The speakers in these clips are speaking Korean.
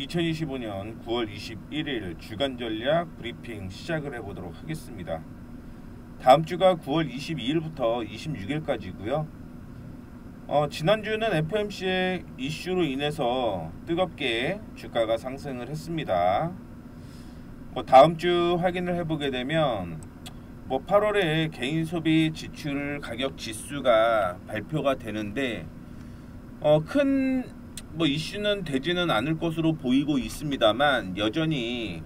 2025년 9월 21일 주간 전략 브리핑 시작을 해보도록 하겠습니다. 다음 주가 9월 22일부터 26일까지고요. 지난주는 FOMC의 이슈로 인해서 뜨겁게 주가가 상승을 했습니다. 다음 주 확인을 해보게 되면 8월에 개인 소비 지출 가격 지수가 발표가 되는데 큰 이슈는 되지는 않을 것으로 보이고 있습니다만 여전히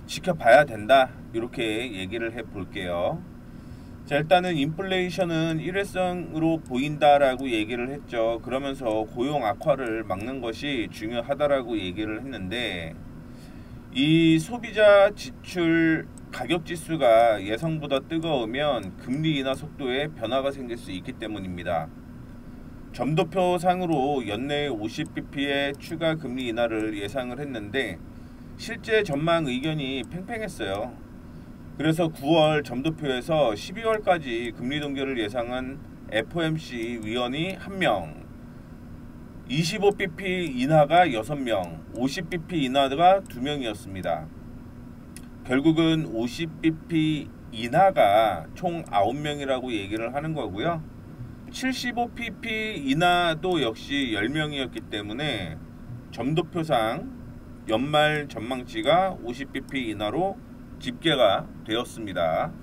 지켜봐야 된다, 이렇게 얘기를 해 볼게요. 자, 일단은 인플레이션은 일회성으로 보인다라고 얘기를 했죠. 그러면서 고용 악화를 막는 것이 중요하다라고 얘기를 했는데, 이 소비자 지출 가격 지수가 예상보다 뜨거우면 금리 인하 속도에 변화가 생길 수 있기 때문입니다. 점도표 상으로 연내 50bp의 추가 금리 인하를 예상을 했는데 실제 전망 의견이 팽팽했어요. 그래서 9월 점도표에서 12월까지 금리 동결을 예상한 FOMC 위원이 1명, 25bp 인하가 6명, 50bp 인하가 2명이었습니다. 결국은 50bp 인하가 총 9명이라고 얘기를 하는 거고요. 75bp 인하도 역시 10명이었기 때문에 점도표상 연말 전망치가 50bp 인하로 집계가 되었습니다.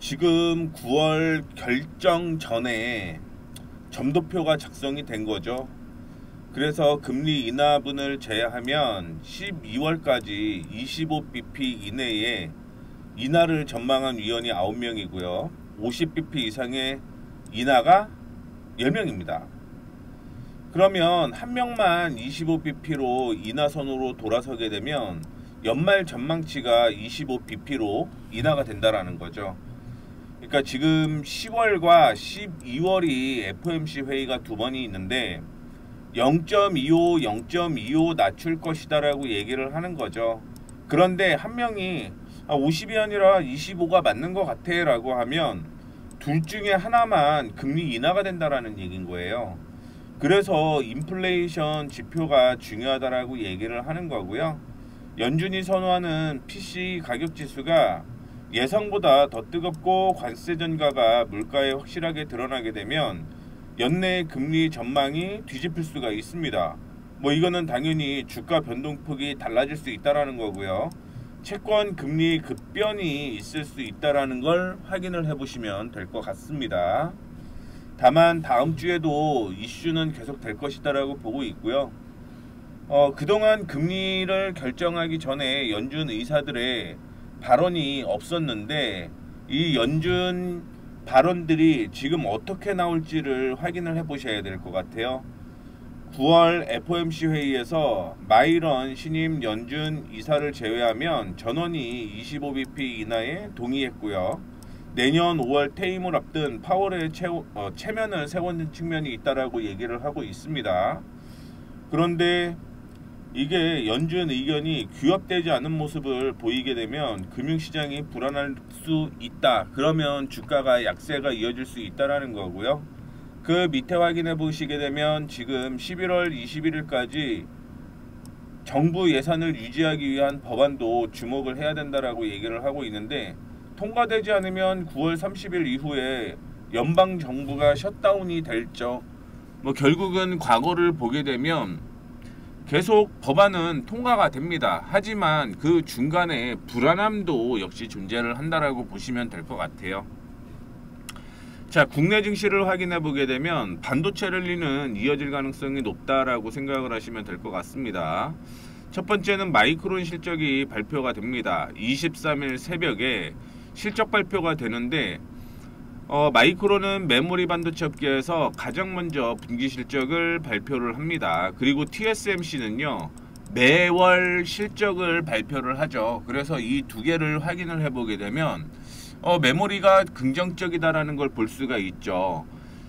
지금 9월 결정 전에 점도표가 작성이 된 거죠. 그래서 금리 인하분을 제외하면 12월까지 25bp 이내에 인하를 전망한 위원이 9명이고요. 50bp 이상의 인하가 10명입니다. 그러면 한 명만 25bp로 인하선으로 돌아서게 되면 연말 전망치가 25bp로 인하가 된다라는 거죠. 그러니까 지금 10월과 12월이 FOMC 회의가 두 번이 있는데 0.25, 0.25 낮출 것이다 라고 얘기를 하는 거죠. 그런데 한 명이 50이 아니라 25가 맞는 것 같아 라고 하면 둘 중에 하나만 금리 인하가 된다라는 얘기인 거예요. 그래서 인플레이션 지표가 중요하다라고 얘기를 하는 거고요. 연준이 선호하는 PC 가격 지수가 예상보다 더 뜨겁고 관세 전가가 물가에 확실하게 드러나게 되면 연내 금리 전망이 뒤집힐 수가 있습니다. 이거는 당연히 주가 변동폭이 달라질 수 있다라는 거고요. 채권 금리 급변이 있을 수 있다라는 걸 확인을 해보시면 될 것 같습니다. 다만 다음 주에도 이슈는 계속 될 것이다라고 보고 있고요. 그동안 금리를 결정하기 전에 연준 의사들의 발언이 없었는데 이 연준 발언들이 지금 어떻게 나올지를 확인을 해보셔야 될 것 같아요. 9월 FOMC 회의에서 마이런 신임 연준 이사를 제외하면 전원이 25bp 인하에 동의했고요. 내년 5월 퇴임을 앞둔 파월의 체면을 세우는 측면이 있다라고 얘기를 하고 있습니다. 그런데 이게 연준 의견이 규합되지 않은 모습을 보이게 되면 금융시장이 불안할 수 있다. 그러면 주가가 약세가 이어질 수 있다라는 거고요. 그 밑에 확인해 보시게 되면 지금 11월 21일까지 정부 예산을 유지하기 위한 법안도 주목을 해야 된다라고 얘기를 하고 있는데 통과되지 않으면 9월 30일 이후에 연방 정부가 셧다운이 될죠. 결국은 과거를 보게 되면 계속 법안은 통과가 됩니다. 하지만 그 중간에 불안함도 역시 존재를 한다라고 보시면 될 것 같아요. 자, 국내 증시를 확인해 보게 되면 반도체 랠리는 이어질 가능성이 높다라고 생각을 하시면 될 것 같습니다. 첫 번째는 마이크론 실적이 발표가 됩니다. 23일 새벽에 실적 발표가 되는데 마이크론은 메모리 반도체 업계에서 가장 먼저 분기 실적을 발표를 합니다. 그리고 TSMC는요 매월 실적을 발표를 하죠. 그래서 이 두 개를 확인을 해보게 되면 메모리가 긍정적이다라는 걸 볼 수가 있죠.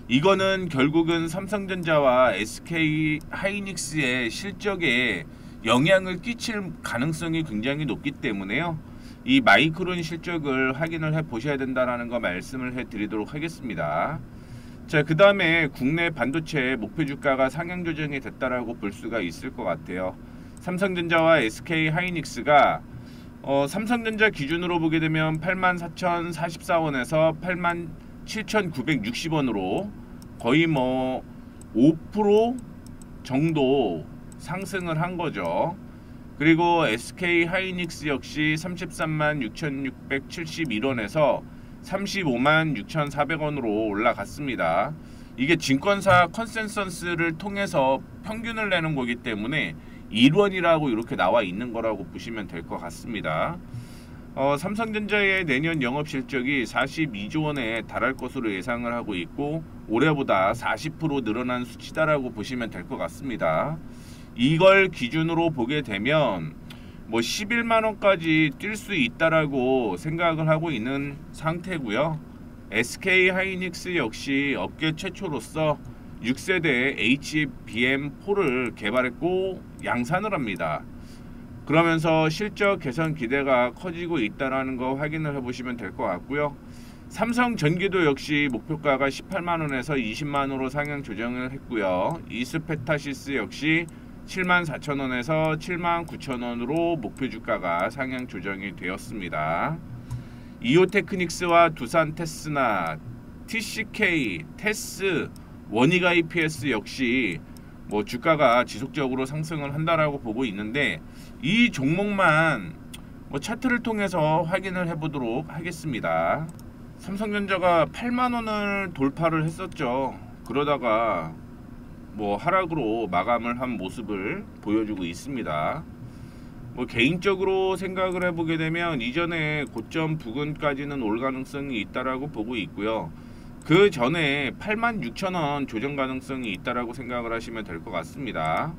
이거는 결국은 삼성전자와 SK 하이닉스의 실적에 영향을 끼칠 가능성이 굉장히 높기 때문에요. 이 마이크론 실적을 확인을 해 보셔야 된다라는 거 말씀을 해 드리도록 하겠습니다. 자, 그 다음에 국내 반도체 목표 주가가 상향 조정이 됐다라고 볼 수가 있을 것 같아요. 삼성전자와 SK하이닉스가 삼성전자 기준으로 보게 되면 84,044원에서 87,960원으로 거의 뭐 5% 정도 상승을 한 거죠. 그리고 SK하이닉스 역시 336,671원에서 356,400원으로 올라갔습니다. 이게 증권사 컨센서스를 통해서 평균을 내는 거기 때문에 1원이라고 이렇게 나와 있는 거라고 보시면 될 것 같습니다. 삼성전자의 내년 영업실적이 42조 원에 달할 것으로 예상을 하고 있고 올해보다 40% 늘어난 수치다라고 보시면 될 것 같습니다. 이걸 기준으로 보게 되면 뭐 11만원까지 뛸 수 있다라고 생각을 하고 있는 상태고요. SK하이닉스 역시 업계 최초로서 6세대 HBM4를 개발했고 양산을 합니다. 그러면서 실적 개선 기대가 커지고 있다는 거 확인을 해보시면 될 것 같고요. 삼성전기도 역시 목표가가 18만원에서 20만원으로 상향 조정을 했고요. 이스페타시스 역시 74,000원에서 79,000원으로 목표 주가가 상향 조정이 되었습니다. 이오테크닉스와 두산테스나, TCK, 테스, 원익 IPS 역시 뭐 주가가 지속적으로 상승을 한다라고 보고 있는데 이 종목만 뭐 차트를 통해서 확인을 해보도록 하겠습니다. 삼성전자가 8만원을 돌파를 했었죠. 그러다가 뭐 하락으로 마감을 한 모습을 보여주고 있습니다. 뭐 개인적으로 생각을 해보게 되면 이전에 고점 부근까지는 올 가능성이 있다라고 보고 있고요. 그 전에 86,000원 조정 가능성이 있다라고 생각을 하시면 될 것 같습니다.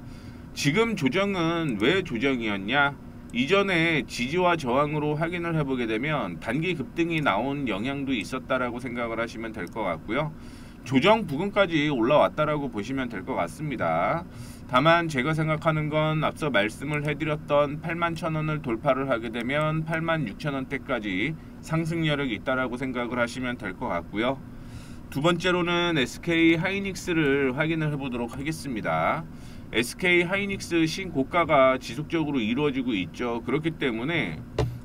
지금 조정은 왜 조정이었냐? 이전에 지지와 저항으로 확인을 해보게 되면 단기 급등이 나온 영향도 있었다라고 생각을 하시면 될 것 같고요. 조정 부근까지 올라왔다라고 보시면 될 것 같습니다. 다만 제가 생각하는 건 앞서 말씀을 해드렸던 81,000원을 돌파를 하게 되면 86,000원대까지 상승 여력이 있다라고 생각을 하시면 될 것 같고요. 두 번째로는 SK하이닉스를 확인을 해보도록 하겠습니다. SK하이닉스 신고가가 지속적으로 이루어지고 있죠. 그렇기 때문에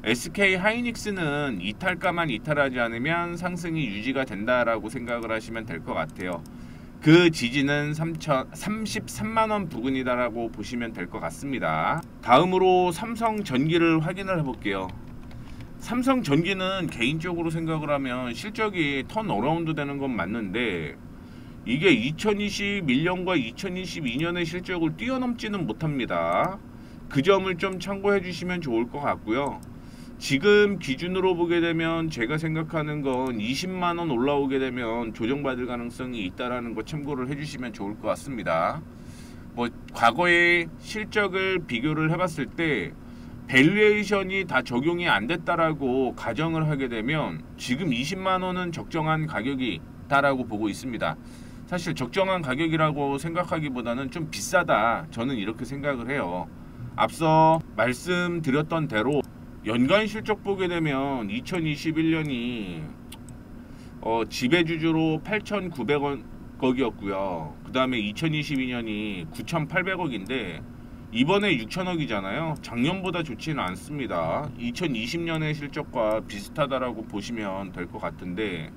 SK하이닉스는 이탈가만 이탈하지 않으면 상승이 유지가 된다라고 생각을 하시면 될 것 같아요. 그 지지는 33만원 부근이다라고 보시면 될 것 같습니다. 다음으로 삼성전기를 확인을 해볼게요. 삼성전기는 개인적으로 생각을 하면 실적이 턴어라운드 되는 건 맞는데 이게 2021년과 2022년의 실적을 뛰어넘지는 못합니다. 그 점을 좀 참고해 주시면 좋을 것 같고요. 지금 기준으로 보게 되면 제가 생각하는 건 20만원 올라오게 되면 조정받을 가능성이 있다라는 거 참고를 해주시면 좋을 것 같습니다. 뭐 과거의 실적을 비교를 해봤을 때 밸류에이션이 다 적용이 안 됐다라고 가정을 하게 되면 지금 20만원은 적정한 가격이다라고 보고 있습니다. 사실 적정한 가격이라고 생각하기보다는 좀 비싸다, 저는 이렇게 생각을 해요. 앞서 말씀드렸던 대로 연간 실적 보게 되면 2021년이 지배주주로 8,900억이었고요. 그 다음에 2022년이 9,800억인데 이번에 6,000억이잖아요. 작년보다 좋지는 않습니다. 2020년의 실적과 비슷하다라고 보시면 될 것 같은데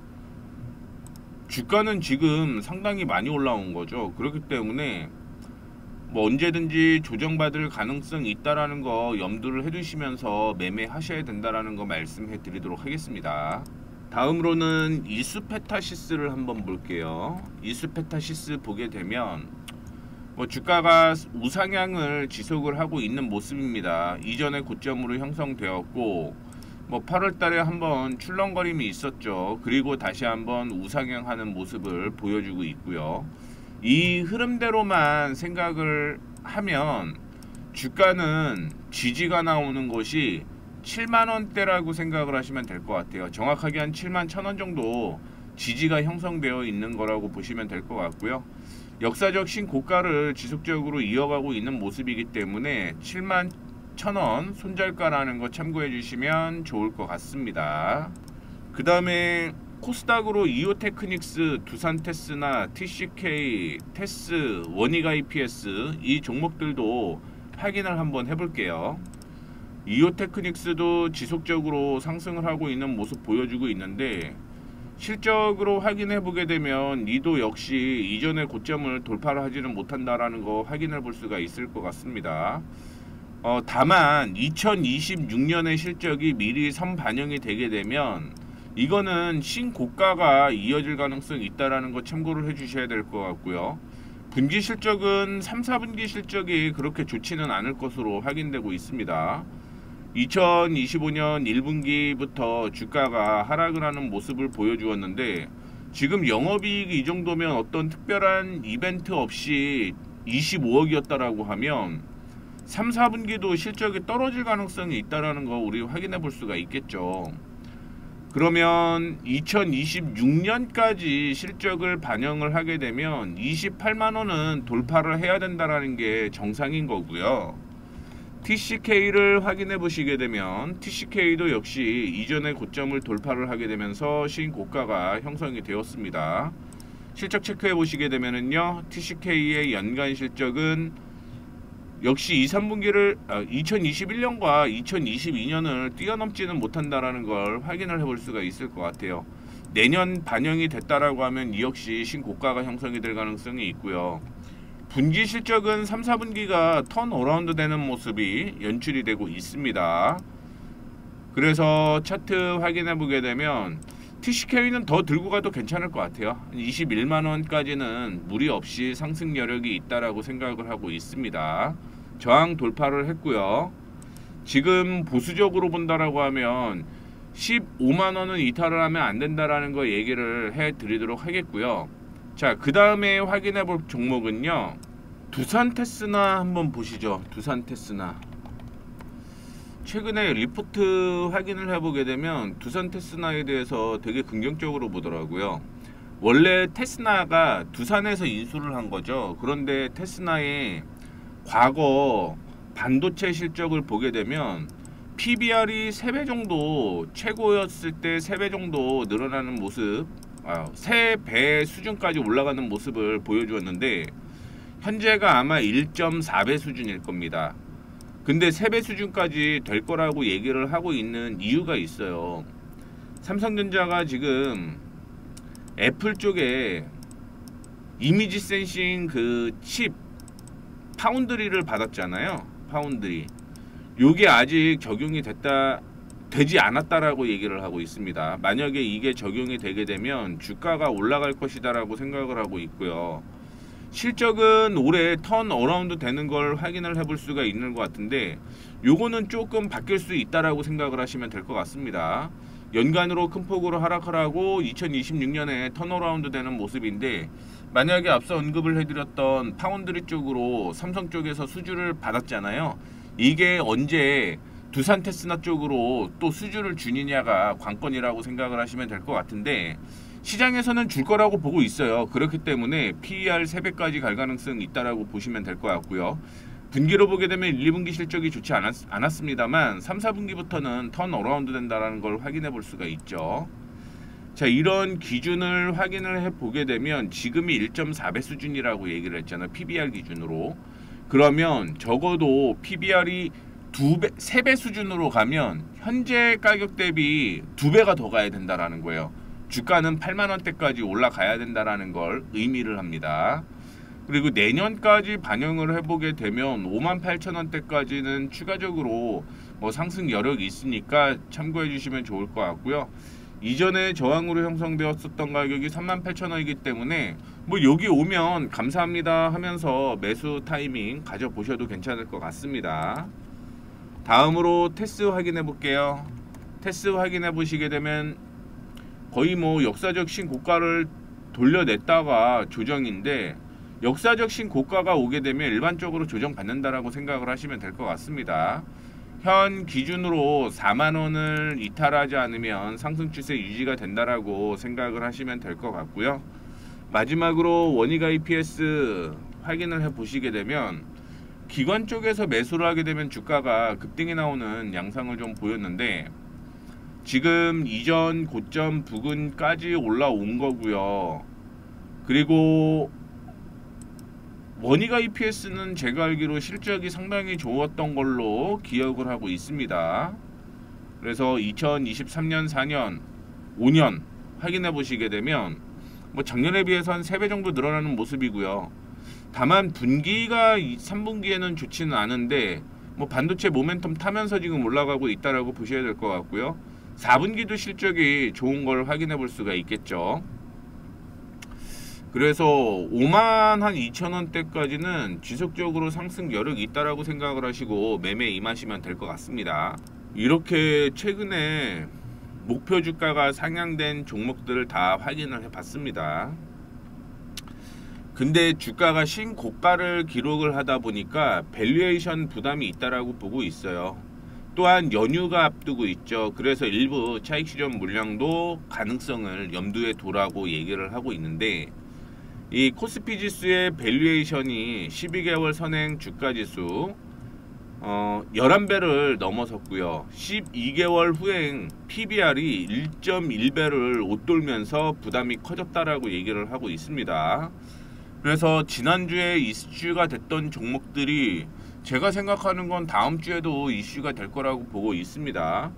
주가는 지금 상당히 많이 올라온 거죠. 그렇기 때문에 뭐 언제든지 조정받을 가능성이 있다라는 거 염두를 해두시면서 매매하셔야 된다라는 거 말씀해 드리도록 하겠습니다. 다음으로는 이스페타시스를 한번 볼게요. 이스페타시스 보게 되면 뭐 주가가 우상향을 지속을 하고 있는 모습입니다. 이전에 고점으로 형성되었고 뭐 8월 달에 한번 출렁거림이 있었죠. 그리고 다시 한번 우상향하는 모습을 보여주고 있고요. 이 흐름대로만 생각을 하면 주가는 지지가 나오는 곳이 7만원대라고 생각을 하시면 될 것 같아요. 정확하게 한 71,000원 정도 지지가 형성되어 있는 거라고 보시면 될 것 같고요. 역사적 신고가를 지속적으로 이어가고 있는 모습이기 때문에 71,000원 손절가라는 거 참고해 주시면 좋을 것 같습니다. 그 다음에 코스닥으로 이오테크닉스, 두산테스나 TCK, 테스, 원익 IPS 이 종목들도 확인을 한번 해볼게요. 이오테크닉스도 지속적으로 상승을 하고 있는 모습 보여주고 있는데, 실적으로 확인해 보게 되면 이도 역시 이전의 고점을 돌파를 하지는 못한다라는 거 확인해 볼 수가 있을 것 같습니다. 다만 2026년의 실적이 미리 선반영이 되게 되면 이거는 신고가가 이어질 가능성이 있다라는 거 참고를 해 주셔야 될 것 같고요. 분기 실적은 3, 4분기 실적이 그렇게 좋지는 않을 것으로 확인되고 있습니다. 2025년 1분기부터 주가가 하락을 하는 모습을 보여주었는데, 지금 영업이익이 이 정도면 어떤 특별한 이벤트 없이 25억이었다라고 하면 3, 4분기도 실적이 떨어질 가능성이 있다라는 거 우리 확인해 볼 수가 있겠죠. 그러면 2026년까지 실적을 반영을 하게 되면 28만원은 돌파를 해야 된다라는 게 정상인 거고요. TCK를 확인해 보시게 되면 TCK도 역시 이전의 고점을 돌파를 하게 되면서 신고가가 형성이 되었습니다. 실적 체크해 보시게 되면은요, TCK의 연간 실적은 역시 2, 3분기를 2021년과 2022년을 뛰어넘지는 못한다라는 걸 확인을 해볼 수가 있을 것 같아요. 내년 반영이 됐다라고 하면 이 역시 신고가가 형성이 될 가능성이 있고요. 분기 실적은 3, 4분기가 턴어라운드 되는 모습이 연출이 되고 있습니다. 그래서 차트 확인해 보게 되면 TCK는 더 들고 가도 괜찮을 것 같아요. 21만원까지는 무리 없이 상승 여력이 있다라고 생각을 하고 있습니다. 저항 돌파를 했고요. 지금 보수적으로 본다라고 하면 15만원은 이탈을 하면 안 된다라는 거 얘기를 해 드리도록 하겠고요. 자, 그 다음에 확인해 볼 종목은요, 두산 테스나 한번 보시죠. 두산 테스나 최근에 리포트 확인을 해보게 되면 두산 테스나에 대해서 되게 긍정적으로 보더라고요. 원래 테스나가 두산에서 인수를 한 거죠. 그런데 테스나의 과거 반도체 실적을 보게 되면 PBR이 3배 정도, 최고였을 때 3배 정도 늘어나는 모습, 3배 수준까지 올라가는 모습을 보여주었는데, 현재가 아마 1.4배 수준일 겁니다. 근데 3배 수준까지 될 거라고 얘기를 하고 있는 이유가 있어요. 삼성전자가 지금 애플 쪽에 이미지 센싱 그 칩 파운드리를 받았잖아요. 파운드리. 요게 아직 적용이 되지 않았다라고 얘기를 하고 있습니다. 만약에 이게 적용이 되게 되면 주가가 올라갈 것이다라고 생각을 하고 있고요. 실적은 올해 턴어라운드 되는 걸 확인을 해볼 수가 있는 것 같은데, 요거는 조금 바뀔 수 있다라고 생각을 하시면 될 것 같습니다. 연간으로 큰 폭으로 하락을 하고 2026년에 턴어라운드 되는 모습인데, 만약에 앞서 언급을 해드렸던 파운드리 쪽으로 삼성 쪽에서 수주를 받았잖아요. 이게 언제 두산 테스나 쪽으로 또 수주를 주느냐가 관건이라고 생각을 하시면 될 것 같은데, 시장에서는 줄 거라고 보고 있어요. 그렇기 때문에 PER 3배까지 갈 가능성이 있다라고 보시면 될 것 같고요. 분기로 보게 되면 1, 2분기 실적이 좋지 않았습니다만 3, 4분기부터는 턴어라운드 된다는 걸 확인해 볼 수가 있죠. 자, 이런 기준을 확인을 해보게 되면 지금이 1.4배 수준이라고 얘기를 했잖아요. PBR 기준으로. 그러면 적어도 PBR이 3배 수준으로 가면 현재 가격 대비 2배가 더 가야 된다라는 거예요. 주가는 8만원대까지 올라가야 된다라는 걸 의미를 합니다. 그리고 내년까지 반영을 해보게 되면 58,000원대까지는 추가적으로 상승 여력이 있으니까 참고해 주시면 좋을 것 같고요. 이전에 저항으로 형성되었었던 가격이 38,000원이기 때문에 여기 오면 감사합니다 하면서 매수 타이밍 가져보셔도 괜찮을 것 같습니다. 다음으로 테스 확인해 볼게요. 테스 확인해 보시게 되면 거의 역사적 신고가를 돌려냈다가 조정인데, 역사적 신고가가 오게 되면 일반적으로 조정받는다라고 생각을 하시면 될 것 같습니다. 현 기준으로 4만원을 이탈하지 않으면 상승 추세 유지가 된다라고 생각을 하시면 될 것 같고요. 마지막으로 원익 IPS 확인을 해 보시게 되면 기관 쪽에서 매수를 하게 되면 주가가 급등이 나오는 양상을 좀 보였는데, 지금 이전 고점 부근까지 올라온 거고요. 그리고 원희가 EPS는 제가 알기로 실적이 상당히 좋았던 걸로 기억을 하고 있습니다. 그래서 2023년, 4년, 5년 확인해 보시게 되면 뭐 작년에 비해서 한 3배 정도 늘어나는 모습이고요. 다만 분기가 3분기에는 좋지는 않은데 뭐 반도체 모멘텀 타면서 지금 올라가고 있다라고 보셔야 될 것 같고요. 4분기도 실적이 좋은 걸 확인해 볼 수가 있겠죠. 그래서 5만 한 2천원대까지는 지속적으로 상승 여력이 있다라고 생각을 하시고 매매 임하시면 될 것 같습니다. 이렇게 최근에 목표 주가가 상향된 종목들을 다 확인을 해봤습니다. 근데 주가가 신고가를 기록을 하다 보니까 밸류에이션 부담이 있다라고 보고 있어요. 또한 연휴가 앞두고 있죠. 그래서 일부 차익 실현 물량도 가능성을 염두에 두라고 얘기를 하고 있는데, 이 코스피 지수의 밸류에이션이 12개월 선행 주가 지수 11배를 넘어섰고요. 12개월 후행 PBR이 1.1배를 웃돌면서 부담이 커졌다라고 얘기를 하고 있습니다. 그래서 지난주에 이슈가 됐던 종목들이 제가 생각하는 건 다음 주에도 이슈가 될 거라고 보고 있습니다.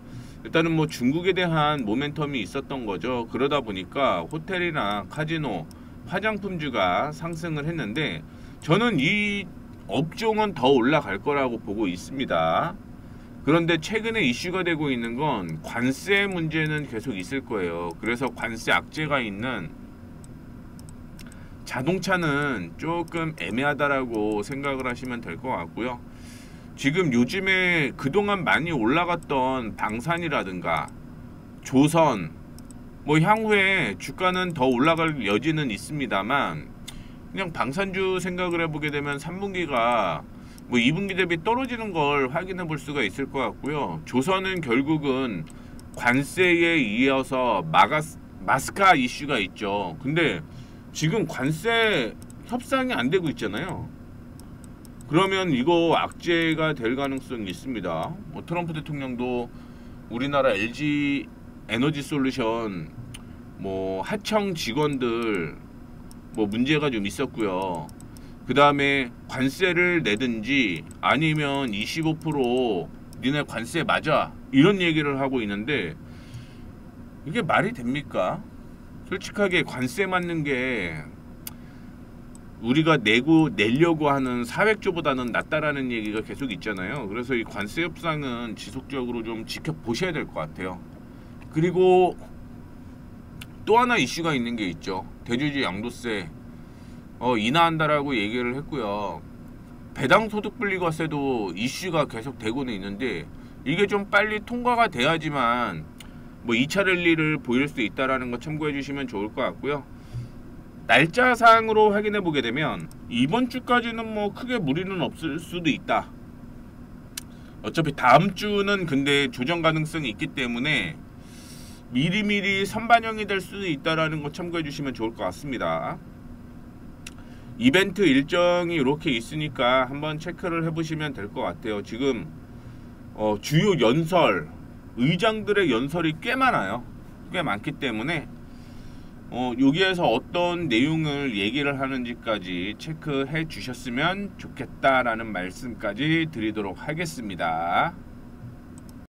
일단은 뭐 중국에 대한 모멘텀이 있었던 거죠. 그러다 보니까 호텔이나 카지노, 화장품주가 상승을 했는데 저는 이 업종은 더 올라갈 거라고 보고 있습니다. 그런데 최근에 이슈가 되고 있는 건 관세 문제는 계속 있을 거예요. 그래서 관세 악재가 있는 자동차는 조금 애매하다라고 생각을 하시면 될 것 같고요. 지금 요즘에 그동안 많이 올라갔던 방산이라든가 조선, 뭐 향후에 주가는 더 올라갈 여지는 있습니다만, 그냥 방산주 생각을 해보게 되면 3분기가 뭐 2분기 대비 떨어지는 걸 확인해 볼 수가 있을 것 같고요. 조선은 결국은 관세에 이어서 마스카 이슈가 있죠. 근데 지금 관세 협상이 안 되고 있잖아요. 그러면 이거 악재가 될 가능성이 있습니다. 뭐 트럼프 대통령도 우리나라 LG 에너지 솔루션 뭐 하청 직원들 뭐 문제가 좀 있었고요. 그 다음에 관세를 내든지 아니면 25% 니네 관세 맞아 이런 얘기를 하고 있는데, 이게 말이 됩니까? 솔직하게 관세 맞는 게 우리가 내려고 하는 400조보다는 낫다라는 얘기가 계속 있잖아요. 그래서 이 관세 협상은 지속적으로 좀 지켜보셔야 될 것 같아요. 그리고 또 하나 이슈가 있는 게 있죠. 대주주 양도세 인하한다라고 얘기를 했고요. 배당 소득 분리과세도 이슈가 계속 되고는 있는데, 이게 좀 빨리 통과가 돼야지만 뭐 2차 랠리를 보일 수 있다라는 거 참고해 주시면 좋을 것 같고요. 날짜상으로 확인해 보게 되면 이번 주까지는 뭐 크게 무리는 없을 수도 있다. 어차피 다음 주는 근데 조정 가능성이 있기 때문에 미리미리 선반영이 될 수도 있다라는 거 참고해 주시면 좋을 것 같습니다. 이벤트 일정이 이렇게 있으니까 한번 체크를 해보시면 될 것 같아요. 지금 주요 연설, 의장들의 연설이 꽤 많아요. 꽤 많기 때문에 여기에서 어떤 내용을 얘기를 하는지까지 체크해 주셨으면 좋겠다라는 말씀까지 드리도록 하겠습니다.